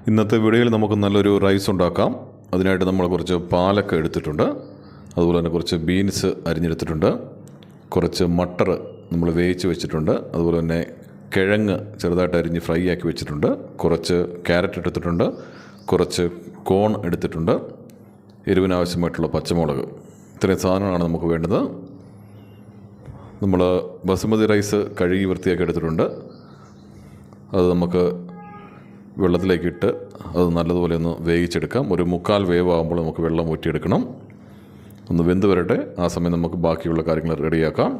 ഇന്നത്തെ വീഡിയോയിൽ നമുക്ക് നല്ലൊരു റൈസ് ഉണ്ടാക്കാം. അതിനായിട്ട് നമ്മൾ കുറച്ച് പാലക്ക എടുത്തിട്ടുണ്ട്, അതുപോലെ തന്നെ കുറച്ച് ബീൻസ് അരിഞ്ഞെടുത്തിട്ടുണ്ട്, കുറച്ച് മട്ടർ നമ്മൾ വേവിച്ച് വെച്ചിട്ടുണ്ട്, അതുപോലെ തന്നെ കിഴങ്ങ് ചെറുതായിട്ട് അരിഞ്ഞ് ഫ്രൈ ആക്കി വെച്ചിട്ടുണ്ട്, കുറച്ച് ക്യാരറ്റ് എടുത്തിട്ടുണ്ട്, കുറച്ച് കോൺ എടുത്തിട്ടുണ്ട്, എരിവിനാവശ്യമായിട്ടുള്ള പച്ചമുളക്. ഇത്രയും സാധനങ്ങളാണ് നമുക്ക് വേണ്ടത്. നമ്മൾ ബസുമതി റൈസ് കഴുകി വൃത്തിയാക്കി എടുത്തിട്ടുണ്ട്. അത് നമുക്ക് വെള്ളത്തിലേക്കിട്ട് അത് നല്ലതുപോലെ ഒന്ന് വേവിച്ചെടുക്കാം. ഒരു 1/4 വേവാകുമ്പോൾ നമുക്ക് വെള്ളം ഊറ്റിയെടുക്കണം. ഒന്ന് വെന്ത് വരട്ടെ. ആ സമയം നമുക്ക് ബാക്കിയുള്ള കാര്യങ്ങൾ റെഡിയാക്കാം.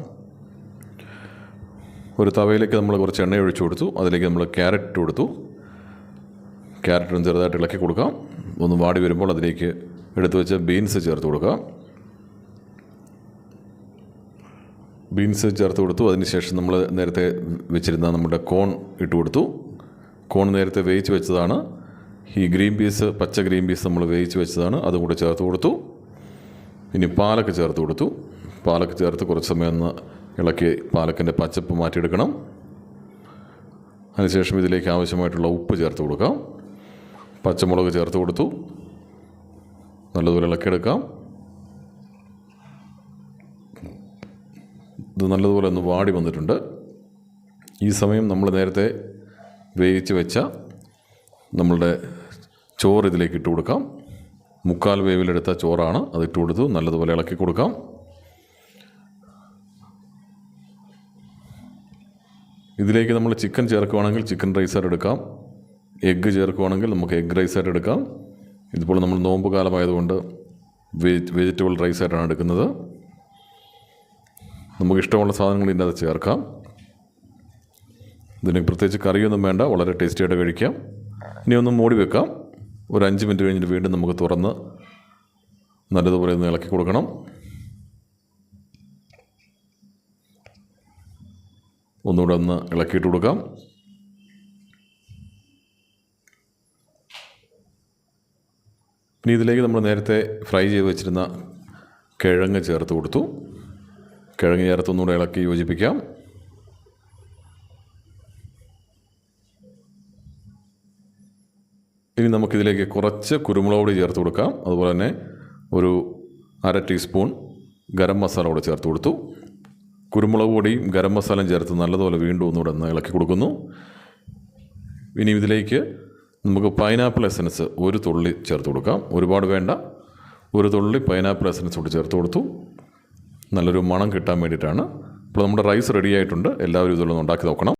ഒരു തവയിലേക്ക് നമ്മൾ കുറച്ച് എണ്ണ ഒഴിച്ചു കൊടുത്തു. അതിലേക്ക് നമ്മൾ ക്യാരറ്റ് ഇട്ട് കൊടുത്തു. ക്യാരറ്റും ചെറുതായിട്ട് ഇളക്കി കൊടുക്കാം. ഒന്ന് വാടി വരുമ്പോൾ അതിലേക്ക് എടുത്തു വെച്ച ബീൻസ് ചേർത്ത് കൊടുക്കാം. ബീൻസ് ചേർത്ത് കൊടുത്തു. അതിനുശേഷം നമ്മൾ നേരത്തെ വെച്ചിരുന്ന നമ്മുടെ കോൺ ഇട്ട് കൊടുത്തു. കോൺ നേരത്തെ വേവിച്ച് വെച്ചതാണ്. ഈ ഗ്രീൻ പീസ്, പച്ച ഗ്രീൻ പീസ് നമ്മൾ വേവിച്ച് വെച്ചതാണ്, അതും കൂടെ ചേർത്ത് കൊടുത്തു. ഇനി പാലക്ക് ചേർത്ത് കൊടുത്തു. പാലക്ക് ചേർത്ത് കുറച്ച് സമയം ഒന്ന് ഇളക്കി പാലക്കിൻ്റെ പച്ചപ്പ് മാറ്റിയെടുക്കണം. അതിനുശേഷം ഇതിലേക്ക് ആവശ്യമായിട്ടുള്ള ഉപ്പ് ചേർത്ത് കൊടുക്കാം. പച്ചമുളക് ചേർത്ത് കൊടുത്തു. നല്ലതുപോലെ ഇളക്കിയെടുക്കാം. ഇത് നല്ലതുപോലെ ഒന്ന് വാടി വന്നിട്ടുണ്ട്. ഈ സമയം നമ്മൾ നേരത്തെ വേവിച്ച് വെച്ച നമ്മളുടെ ചോറ് ഇതിലേക്ക് ഇട്ട് കൊടുക്കാം. 1/4 വേവിലെടുത്ത ചോറാണ്, അത് ഇട്ട് കൊടുത്തു. നല്ലതുപോലെ ഇളക്കി കൊടുക്കാം. ഇതിലേക്ക് നമ്മൾ ചിക്കൻ ചേർക്കുകയാണെങ്കിൽ ചിക്കൻ റൈസായിട്ട് എടുക്കാം. എഗ്ഗ് ചേർക്കുകയാണെങ്കിൽ നമുക്ക് എഗ്ഗ് റൈസായിട്ട് എടുക്കാം. ഇതിപ്പോൾ നമ്മൾ നോമ്പ് കാലമായതുകൊണ്ട് വെജിറ്റബിൾ റൈസായിട്ടാണ് എടുക്കുന്നത്. നമുക്കിഷ്ടമുള്ള സാധനങ്ങൾ ഇതിൻ്റെ അത് ചേർക്കാം. ഇതിന് പ്രത്യേകിച്ച് കറിയൊന്നും വേണ്ട, വളരെ ടേസ്റ്റിയായിട്ട് കഴിക്കാം. ഇനി ഒന്ന് മൂടി വെക്കാം. ഒരു 5 മിനിറ്റ് കഴിഞ്ഞിട്ട് വീണ്ടും നമുക്ക് തുറന്ന് നല്ലതുപോലെ ഒന്ന് ഇളക്കി കൊടുക്കണം. ഒന്നുകൂടെ ഒന്ന് ഇളക്കിയിട്ട് കൊടുക്കാം. ഇനി ഇതിലേക്ക് നമ്മൾ നേരത്തെ ഫ്രൈ ചെയ്ത് വെച്ചിരുന്ന കിഴങ്ങ് ചേർത്ത് കൊടുത്തു. കിഴങ്ങ് ചേർത്ത് ഒന്നുകൂടെ ഇളക്കി യോജിപ്പിക്കാം. ഇനി നമുക്കിതിലേക്ക് കുറച്ച് കുരുമുളക് പൊടി ചേർത്ത് കൊടുക്കാം. അതുപോലെ തന്നെ ഒരു 1/2 ടീസ്പൂൺ ഗരം മസാല കൂടെ ചേർത്ത് കൊടുത്തു. കുരുമുളക് പൊടിയും ഗരം മസാലയും ചേർത്ത് നല്ലതുപോലെ വീണ്ടും ഒന്നുകൂടെ ഒന്ന് ഇളക്കി കൊടുക്കുന്നു. ഇനി ഇതിലേക്ക് നമുക്ക് പൈനാപ്പിൾ എസൻസ് 1 തുള്ളി ചേർത്ത് കൊടുക്കാം. ഒരുപാട് വേണ്ട, 1 തുള്ളി പൈനാപ്പിൾ എസൻസ് കൂടി ചേർത്ത് കൊടുത്തു. നല്ലൊരു മണം കിട്ടാൻ വേണ്ടിയിട്ടാണ്. അപ്പോൾ നമ്മുടെ റൈസ് റെഡി ആയിട്ടുണ്ട്. എല്ലാവരും ഇതുപോലെ ഉണ്ടാക്കി നോക്കണം.